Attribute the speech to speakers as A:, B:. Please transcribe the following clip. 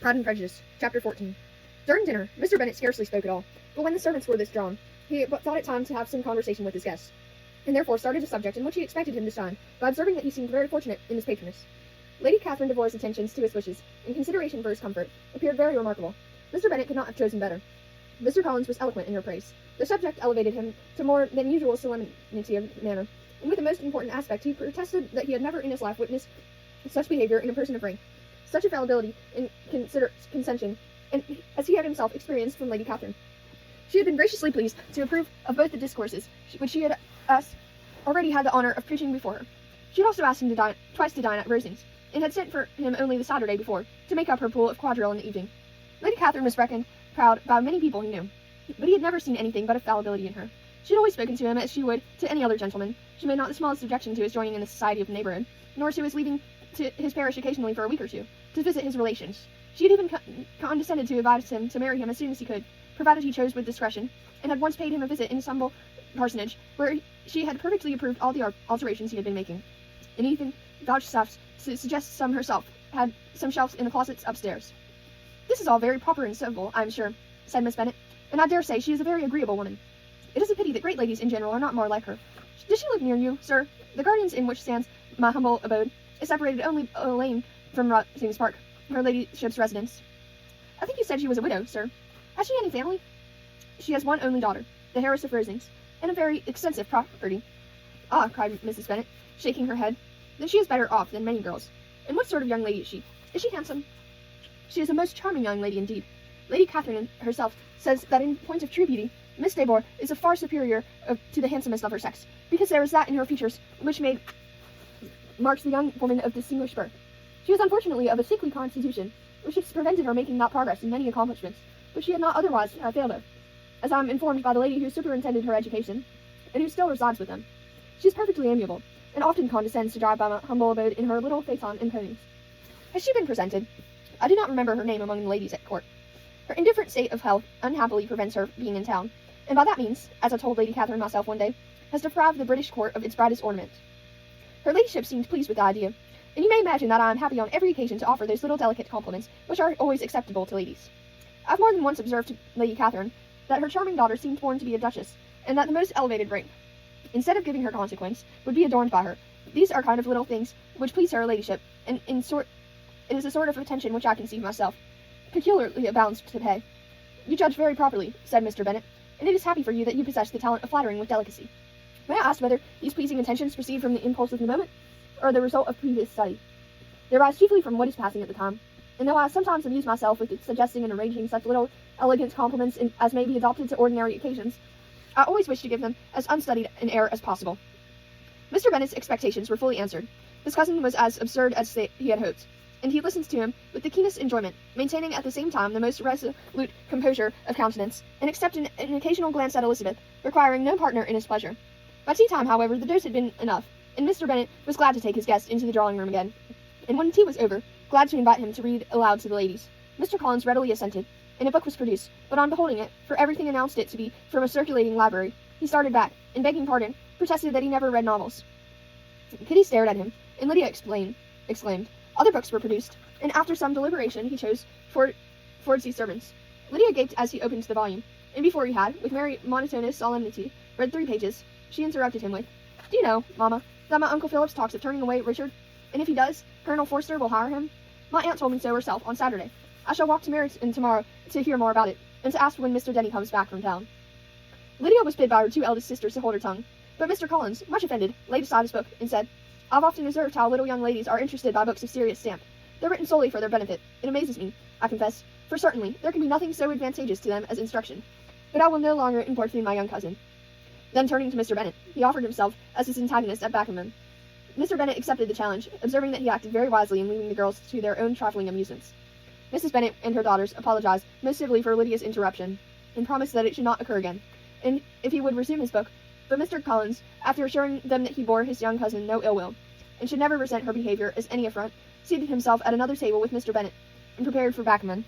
A: Pride and Prejudice, Chapter 14. During dinner, Mr. Bennet scarcely spoke at all, but when the servants were withdrawn, he thought it time to have some conversation with his guest, and therefore started a subject in which he expected him to shine, by observing that he seemed very fortunate in his patroness. Lady Catherine de Bourgh's attentions to his wishes, in consideration for his comfort, appeared very remarkable. Mr. Bennet could not have chosen better. Mr. Collins was eloquent in her praise. The subject elevated him to more than usual solemnity of manner, and with the most important aspect he protested that he had never in his life witnessed such behavior in a person of rank, such infallibility in conscension, and as he had himself experienced from Lady Catherine. She had been graciously pleased to approve of both the discourses which she had already had the honour of preaching before her. She had also asked him twice to dine at Rosings, and had sent for him only the Saturday before, to make up her pool of quadrille in the evening. Lady Catherine was reckoned proud by many people he knew, but he had never seen anything but fallibility in her. She had always spoken to him as she would to any other gentleman. She made not the smallest objection to his joining in the society of the neighbourhood, nor to his leaving to his parish occasionally for a week or two, to visit his relations. She had even condescended to advise him to marry him as soon as he could, provided he chose with discretion, and had once paid him a visit in his humble parsonage, where she had perfectly approved all the alterations he had been making, and even vouchsafed to suggest some herself, had some shelves in the closets upstairs. "This is all very proper and civil, I am sure," said Miss Bennet, "and I dare say she is a very agreeable woman. It is a pity that great ladies in general are not more like her. Does she live near you, sir? The gardens in which stands my humble abode is separated only a lane from Rosings Park, her ladyship's residence." "I think you said she was a widow, sir. Has she any family?" "She has one only daughter, the heiress of Rosings, and a very extensive property." "Ah," cried Mrs. Bennet, shaking her head, "then she is better off than many girls. And what sort of young lady is she? Is she handsome?" "She is a most charming young lady indeed. Lady Catherine herself says that in point of true beauty, Miss de Bourgh is a far superior to the handsomest of her sex, because there is that in her features which marks the young woman of distinguished birth. She is unfortunately of a sickly constitution, which has prevented her making that progress in many accomplishments which she had not otherwise failed of, as I am informed by the lady who superintended her education, and who still resides with them. She is perfectly amiable, and often condescends to drive by my humble abode in her little phaeton and ponies. Has she been presented? I do not remember her name among the ladies at court. Her indifferent state of health unhappily prevents her being in town, and by that means, as I told Lady Catherine myself one day, has deprived the British court of its brightest ornament. Her ladyship seemed pleased with the idea, and you may imagine that I am happy on every occasion to offer those little delicate compliments which are always acceptable to ladies. I have more than once observed to Lady Catherine that her charming daughter seemed born to be a duchess, and that the most elevated rank, instead of giving her consequence, would be adorned by her. These are kind of little things which please her ladyship, and it is a sort of attention which I conceive myself peculiarly bound to pay." "You judge very properly," said Mr. Bennet, "and it is happy for you that you possess the talent of flattering with delicacy. May I ask whether these pleasing attentions proceed from the impulse of the moment, or the result of previous study?" "They arise chiefly from what is passing at the time, and though I sometimes amuse myself with suggesting and arranging such little elegant compliments as may be adopted to ordinary occasions, I always wish to give them as unstudied an air as possible." Mr. Bennet's expectations were fully answered. His cousin was as absurd as he had hoped, and he listened to him with the keenest enjoyment, maintaining at the same time the most resolute composure of countenance, and except an occasional glance at Elizabeth, requiring no partner in his pleasure. By tea time, however, the dose had been enough, and Mr. Bennet was glad to take his guest into the drawing-room again, and when tea was over, glad to invite him to read aloud to the ladies. Mr. Collins readily assented, and a book was produced, but on beholding it, for everything announced it to be from a circulating library, he started back, and begging pardon, protested that he never read novels. Kitty stared at him, and Lydia exclaimed. Other books were produced, and after some deliberation he chose Fordsy's Sermons. Lydia gaped as he opened the volume, and before he had, with merry monotonous solemnity, read 3 pages, she interrupted him with, "Do you know, Mamma, that my Uncle Phillips talks of turning away Richard, and if he does, Colonel Forster will hire him? My aunt told me so herself on Saturday. I shall walk to Meryton tomorrow to hear more about it, and to ask when Mr. Denny comes back from town." Lydia was bid by her 2 eldest sisters to hold her tongue, but Mr. Collins, much offended, laid aside his book, and said, "I've often observed how little young ladies are interested by books of serious stamp. They're written solely for their benefit. It amazes me, I confess, for certainly there can be nothing so advantageous to them as instruction. But I will no longer importune my young cousin." Then turning to Mr. Bennet, he offered himself as his antagonist at backgammon. Mr. Bennet accepted the challenge, observing that he acted very wisely in leaving the girls to their own trifling amusements. Mrs. Bennet and her daughters apologized most civilly for Lydia's interruption, and promised that it should not occur again, and if he would resume his book, but Mr. Collins, after assuring them that he bore his young cousin no ill will, and should never resent her behavior as any affront, seated himself at another table with Mr. Bennet, and prepared for backgammon.